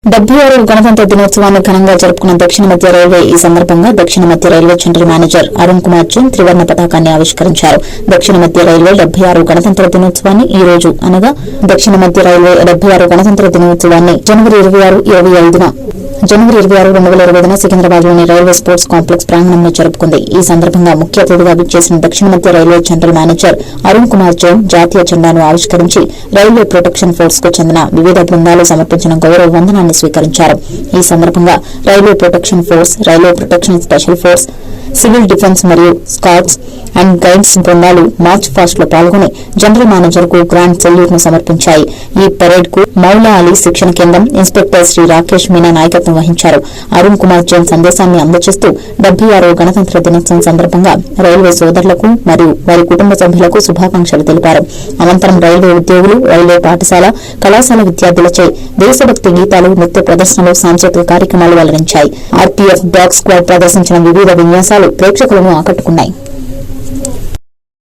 76వ గణతంత్ర దినోత్సవాన్ని ఘనంగా జరుపుకున్న దక్షిణ మధ్య రైల్వే ఈ సందర్భంగా దక్షిణ మధ్య railway general manager Arun Kumar Jain త్రివర్ణ పతాకాన్ని ఆవిష్కరించారు. దక్షిణ మధ్య రైల్వే 76వ గణతంత్ర దినోత్సవాన్ని ఈ రోజు అనగా దక్షిణ మధ్య రైల్వే 76వ గణతంత్ర దినోత్సవాన్ని జనవరి 26, 2025 సికింద్రాబాద్లోని రైల్వే స్పోర్ట్స్ కాంప్లెక్స్ ప్రాంగణంలో జరుపుకుంది. ఈ సందర్భంగా ముఖ్య అతిథిగా విచ్చేసిన దక్షిణ మధ్య railway general manager Arun Kumar Jain జాతీయ జెండాను ఆవిష్కరించి రైల్వే ప్రొటెక్షన్ ఫోర్స్ కు చెందిన వివిధ బృందాలు సమర్పించిన గౌరవ వందనాన్ని స్వీకరించారు. ఈ సందర్భంగా railway protection force, railway protection special force, civil defence మరియు స్కౌట్స్ అండ్ గైడ్స్ బృందాలు మార్చ్ ఫాస్ట్ లో పాల్గొని జనరల్ మేనేజర్ కు గ్రాండ్ సెల్యూట్ ను సమర్పించాయి. ఈ పరేడ్ కు మౌలా అలీ శిక్షణ కేంద్రం ఇన్స్పెక్టర్ శ్రీ రాకేష్ మీనా నాయకత్వం వహించారు. అరుణ్ కుమార్ జైన్ సందేశాన్ని అందజేస్తూ 76వ గణతంత్ర దినోత్సవం సందర్భంగా రైల్వే సోదరులకు మరియు వారి కుటుంబ సభ్యులకు శుభాకాంక్షలు తెలిపారు. అనంతరం రైల్వే ఉద్యోగులు, రైల్వే పాఠశాల, కళాశాల విద్యార్థులచే దేశభక్తి గీతాలు, నృత్య ప్రదర్శనలు, సాంస్కృతిక కార్యక్రమాలు వెల్లడించాయి. ఆర్పీఎఫ్ డాగ్ స్క్వాడ్ ప్రదర్శించిన వివిధ విన్యాసాలు ప్రేక్షకులను ఆకట్టుకున్నాయి.